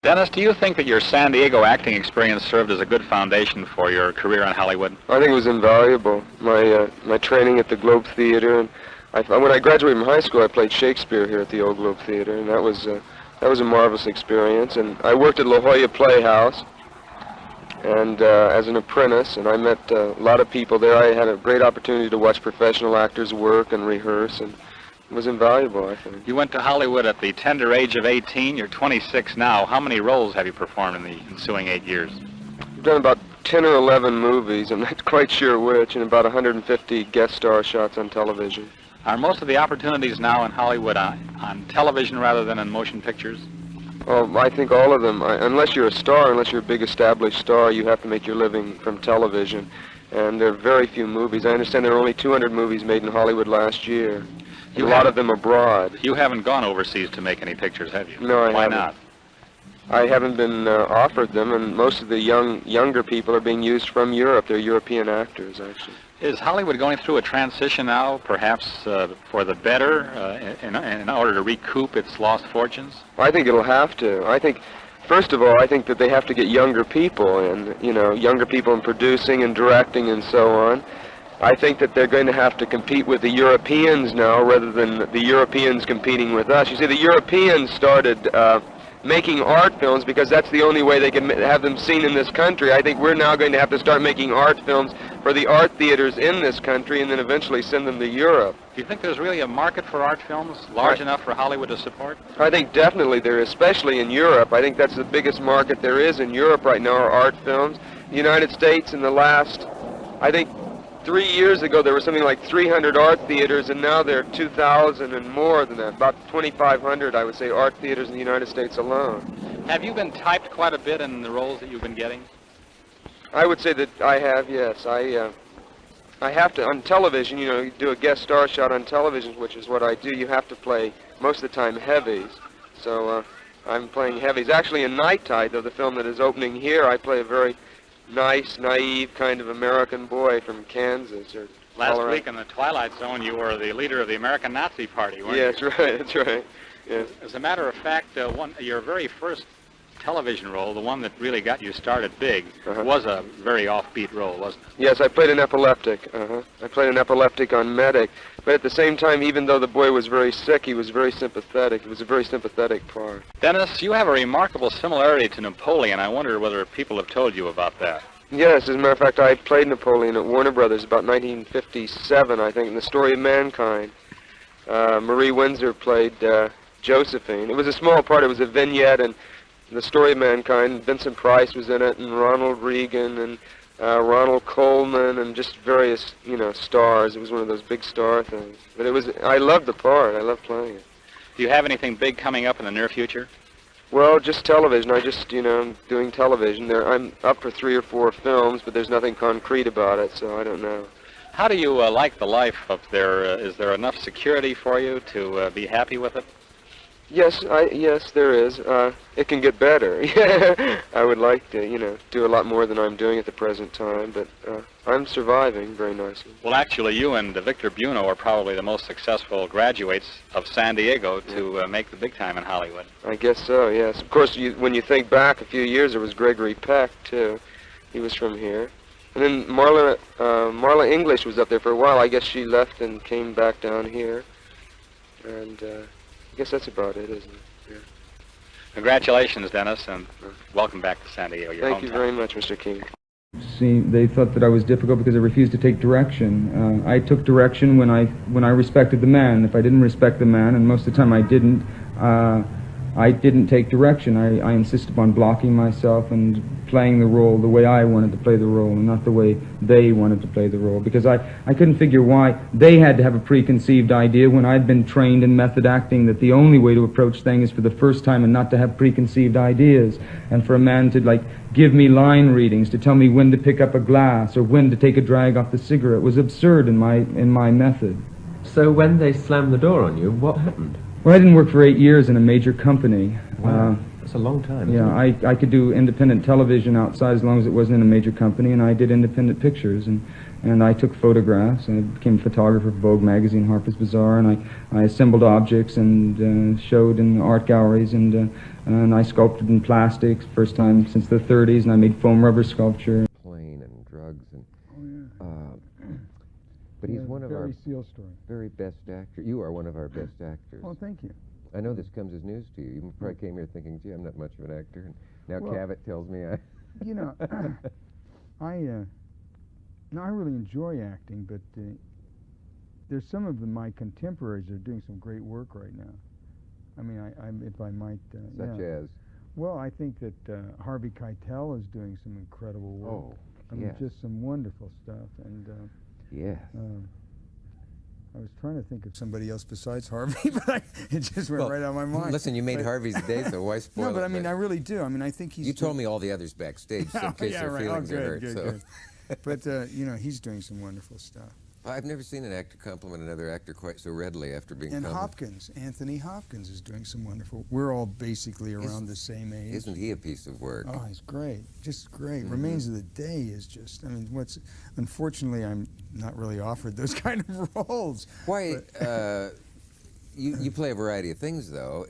Dennis, do you think that your San Diego acting experience served as a good foundation for your career in Hollywood? I think it was invaluable. My training at the Globe Theater, and when I graduated from high school, I played Shakespeare here at the old Globe Theater, and that was a marvelous experience. And I worked at La Jolla Playhouse, and as an apprentice, and I met a lot of people there. I had a great opportunity to watch professional actors work and rehearse, and it was invaluable, I think. You went to Hollywood at the tender age of 18. You're 26 now. How many roles have you performed in the ensuing 8 years? I've done about 10 or 11 movies. I'm not quite sure which, and about 150 guest star shots on television. Are most of the opportunities now in Hollywood on television rather than in motion pictures? Well, I think all of them. Unless you're a star, unless you're a big established star, you have to make your living from television. And there are very few movies. I understand there are only 200 movies made in Hollywood last year. A lot of them abroad. You haven't gone overseas to make any pictures, have you? No, I haven't. Why not? I haven't been offered them, and most of the younger people are being used from Europe. They're European actors, actually. Is Hollywood going through a transition now, perhaps for the better, in order to recoup its lost fortunes? I think it'll have to. I think, first of all, I think that they have to get younger people in, younger people in producing and directing and so on. I think that they're going to have to compete with the Europeans now rather than the Europeans competing with us. You see, the Europeans started making art films because that's the only way they can have them seen in this country. I think we're now going to have to start making art films for the art theaters in this country and then eventually send them to Europe. Do you think there's really a market for art films large enough for Hollywood to support? I think definitely there is, especially in Europe. I think that's the biggest market there is in Europe right now are art films. The United States in the last, I think, 3 years ago, there were something like 300 art theaters, and now there are 2,000 and more than that. About 2,500, I would say, art theaters in the United States alone. Have you been typed quite a bit in the roles that you've been getting? I would say that I have, yes. I have to, on television, you do a guest star shot on television, which is what I do. You have to play, most of the time, heavies. So I'm playing heavies. Actually, in Night Tide, though, the film that is opening here, I play a very nice, naive kind of American boy from Kansas or Last Colorado. week in the Twilight Zone, you were the leader of the American Nazi Party, weren't you? Yeah, that's right, that's right. Yes. As a matter of fact, your very first television role, the one that really got you started big, was a very offbeat role, wasn't it? Yes, I played an epileptic. I played an epileptic on Medic. But at the same time, even though the boy was very sick, he was very sympathetic. It was a very sympathetic part. Dennis, you have a remarkable similarity to Napoleon. I wonder whether people have told you about that. Yes, as a matter of fact, I played Napoleon at Warner Brothers about 1957, I think, in The Story of Mankind. Marie Windsor played Josephine. It was a small part. It was a vignette, and The Story of Mankind. Vincent Price was in it, and Ronald Reagan, and Ronald Coleman, and just various, stars. It was one of those big star things. But I loved the part. I loved playing it. Do you have anything big coming up in the near future? Well, just television. I just, I'm doing television. I'm up for 3 or 4 films, but there's nothing concrete about it, so I don't know. How do you like the life up there? Is there enough security for you to be happy with it? Yes, yes, there is. It can get better. I would like to, do a lot more than I'm doing at the present time, but I'm surviving very nicely. Well, actually, you and Victor Buono are probably the most successful graduates of San Diego to make the big time in Hollywood. I guess so, yes. Of course, when you think back a few years, there was Gregory Peck, too. He was from here. And then Marla English was up there for a while. I guess she left and came back down here. And I guess that's about it, isn't it? Yeah. Congratulations, Dennis, and welcome back to San Diego, your hometown. Thank you very much, Mr. King. They thought that I was difficult because I refused to take direction. I took direction when I respected the man. If I didn't respect the man, and most of the time I didn't take direction. I insisted upon blocking myself and playing the role the way I wanted to play the role and not the way they wanted to play the role, because I couldn't figure why they had to have a preconceived idea when I'd been trained in method acting that the only way to approach things for the first time and not to have preconceived ideas, and for a man to give me line readings to tell me when to pick up a glass or when to take a drag off the cigarette was absurd in my method. So when they slammed the door on you, what happened? Well, I didn't work for 8 years in a major company. Wow, that's a long time. Yeah, I could do independent television outside as long as it wasn't in a major company, and I did independent pictures. And and I took photographs, and I became a photographer for Vogue magazine, Harper's Bazaar, and I assembled objects and showed in art galleries, and I sculpted in plastics, first time since the 30s, and I made foam rubber sculpture. Plane and drugs and. But Yeah, he's one of our very SEAL story. very best actors. You are one of our best actors. Oh, thank you. I know this comes as news to you. You probably came here thinking, gee, I'm not much of an actor. And now Well, Cavett tells me I... You know, I really enjoy acting, but there's some of my contemporaries that are doing some great work right now. I mean, if I might... Such yeah. as? Well, I think that Harvey Keitel is doing some incredible work. Oh, I mean, yes. just some wonderful stuff. And Yes. I was trying to think of somebody else besides Harvey, but it just went right out of my mind. Listen, you made But- Harvey's day, so why spoil No, but it? I mean, I really do. I mean, I think he's... You told me all the others backstage, so in case yeah, their right. feelings good, are hurt. good, so. good. But, you know, he's doing some wonderful stuff. I've never seen an actor compliment another actor quite so readily after being And complimented. Anthony Hopkins is doing some wonderful... We're all basically around the same age. Isn't he a piece of work? Oh, he's great. Just great. Mhm. Remains of the Day is just... I mean, Unfortunately, I'm not really offered those kind of roles. Why, you play a variety of things, though.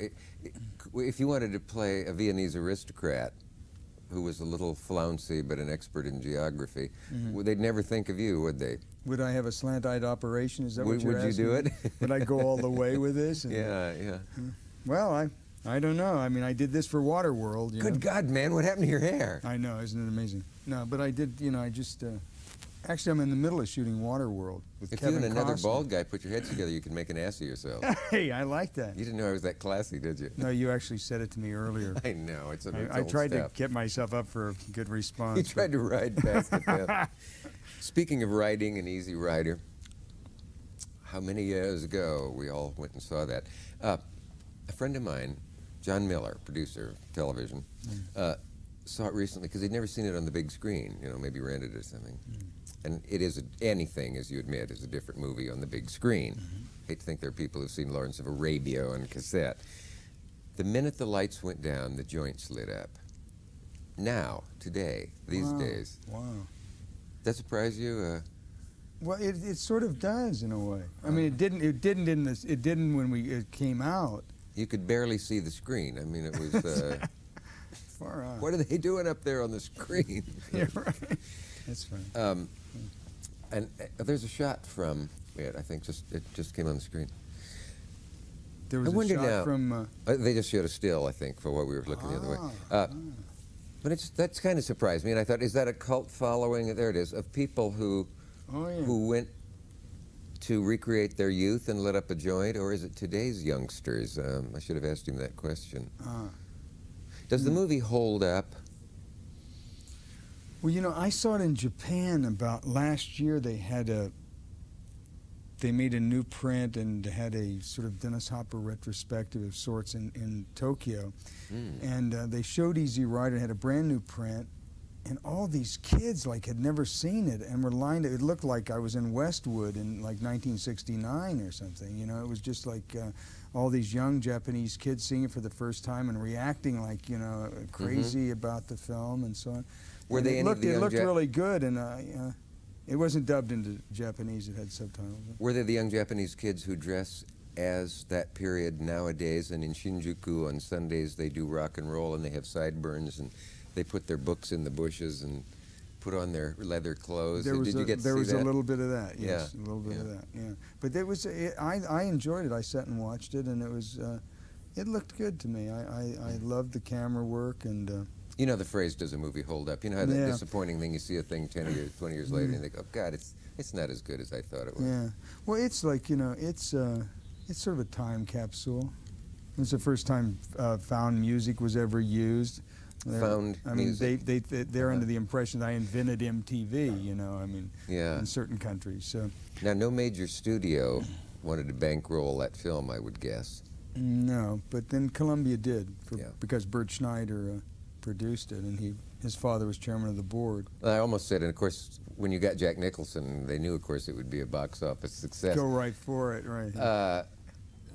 If you wanted to play a Viennese aristocrat who was a little flouncy but an expert in geography, they'd never think of you, would they? Would I have a slant-eyed operation? Is that what you're Would you asking? do it? Would I go all the way with this? Yeah, yeah. Well, I don't know. I mean, I did this for Waterworld. You know? Good God, man, what happened to your hair? I know, isn't it amazing? No, but I did, you know, I just... Actually, I'm in the middle of shooting Waterworld with If Kevin you and another Costner. bald guy put your heads together, you could make an ass of yourself. Hey, I like that. You didn't know I was that classy, did you? No, you actually said it to me earlier. I know, it's I old tried stuff. to get myself up for a good response. You tried to ride past the death. Speaking of riding, an Easy Rider, how many years ago we all went and saw that. A friend of mine, John Miller, producer of television, saw it recently because he'd never seen it on the big screen, you know, maybe rented it or something. And it is anything, as you admit, is a different movie on the big screen. Hate to think there are people who've seen Lawrence of Arabia on cassette. The minute the lights went down, the joints lit up. Now, today, these days, Wow. that surprise you? Well, it sort of does in a way. I mean, it didn't when it came out. You could barely see the screen. I mean, it was. Far out. What are they doing up there on the screen? Yeah, right. That's funny. And there's a shot from it. I think it just came on the screen. There was I wonder a shot now. from. They just showed a still, I think, for what we were looking the other way. But that's kind of surprised me, and I thought, is that a cult following? There it is, of people who went to recreate their youth and lit up a joint, or is it today's youngsters? I should have asked him that question. Does the movie hold up? Well, you know, I saw it in Japan about last year. They made a new print and had a sort of Dennis Hopper retrospective of sorts in Tokyo. And they showed Easy Rider, had a brand new print, and all these kids had never seen it and were lined up. It looked like I was in Westwood in 1969 or something. You know, it was just like all these young Japanese kids seeing it for the first time and reacting crazy about the film and so on. Were And they it any of looked, the it young looked really good, and it wasn't dubbed into Japanese. It had subtitles. Were they the young Japanese kids who dress as that period nowadays, and in Shinjuku on Sundays they do rock and roll and they have sideburns and they put their books in the bushes and put on their leather clothes? There was Did you get to there see was that? a little bit of that, yes, Yeah, a little bit yeah. of that, yeah. But there was, I enjoyed it. I sat and watched it, and it was, it looked good to me. I loved the camera work, and You know the phrase, does a movie hold up? You know how that Yeah. disappointing thing, you see a thing 10 years, 20 years later, and you think, oh, God, it's not as good as I thought it was. yeah. Well, it's like, you know, it's sort of a time capsule. It's the first time found music was ever used. Found I mean, music? they're under the impression that I invented MTV, you know, I mean, Yeah. in certain countries. So, Now, no major studio wanted to bankroll that film, I would guess. no, but then Columbia did, Yeah. because Bert Schneider produced it, and his father was chairman of the board. I almost said, and of course, when you got Jack Nicholson, they knew, of course, it would be a box office success. Go right for it, right.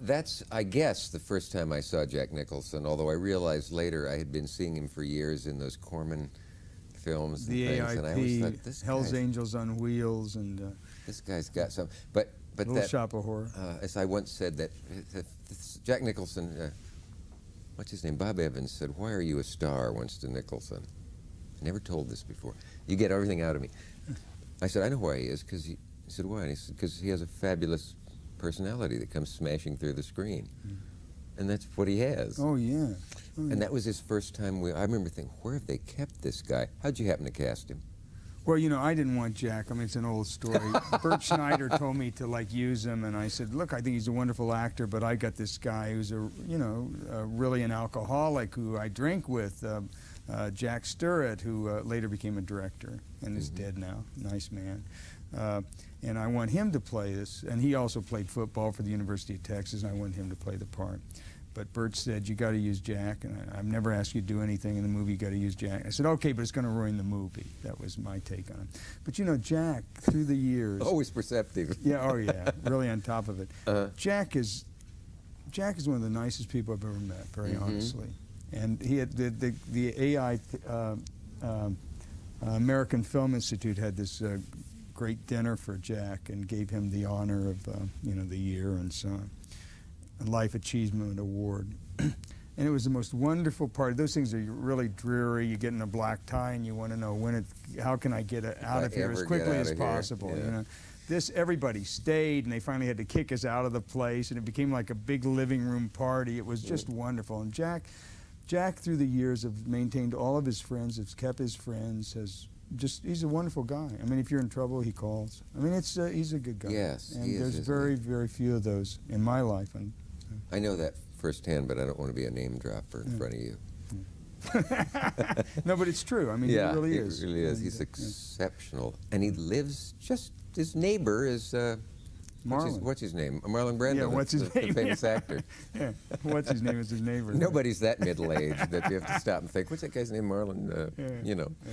That's, I guess, the first time I saw Jack Nicholson, although I realized later I had been seeing him for years in those Corman films and The things, and I always AIP, thought, this Hell's guy's, Angels on Wheels, and this guy's got some. But Little that, Shop of Horror. as I once said, that Jack Nicholson, what's his name? Bob Evans said, "Why are you a star?" once to Nicholson. I never told this before. You get everything out of me. I said, I know why he is, because he said, why? And he said, because he has a fabulous personality that comes smashing through the screen. And that's what he has. Oh, yeah. Oh, yeah. And that was his first time. I remember thinking, where have they kept this guy? How'd you happen to cast him? Well, you know, I didn't want Jack. I mean, it's an old story. Bert Schneider told me to, like, use him, and I said, look, I think he's a wonderful actor, but I got this guy who's really an alcoholic who I drink with, Jack Sturrett, who later became a director and is dead now. Nice man. And I want him to play this, and he also played football for the University of Texas, and I want him to play the part. But Bert said, you got to use Jack, and I've never asked you to do anything in the movie, you got to use Jack. I said, okay, but it's going to ruin the movie. That was my take on it. But you know, Jack, through the years... Always perceptive. Yeah, oh yeah, really on top of it. Jack is one of the nicest people I've ever met, very honestly. And he had the AI, American Film Institute had this great dinner for Jack and gave him the honor of, the year and so on. Life Achievement Award. And it was the most wonderful party. Those things are really dreary. You get in a black tie and you want to know how can I get out of here as quickly as possible. Yeah. You know, everybody stayed, and they finally had to kick us out of the place, and it became like a big living room party. It was just wonderful. And Jack, through the years, have maintained all of his friends, has kept his friends, he's a wonderful guy. I mean, if you're in trouble, he calls. I mean, he's a good guy. Yes, and he is, there's isn't very, very few of those in my life. And I know that firsthand, but I don't want to be a name dropper in front of you. No, but it's true. I mean, Yeah, he really is. He really is. He's exceptional. And he lives just, his neighbor is, Marlon. what's his name? Marlon Brando. Yeah, what's his the name? famous actor. Yeah, what's his name is his neighbor. Nobody's that middle-aged that you have to stop and think, what's that guy's name, Marlon? Yeah. You know. Yeah.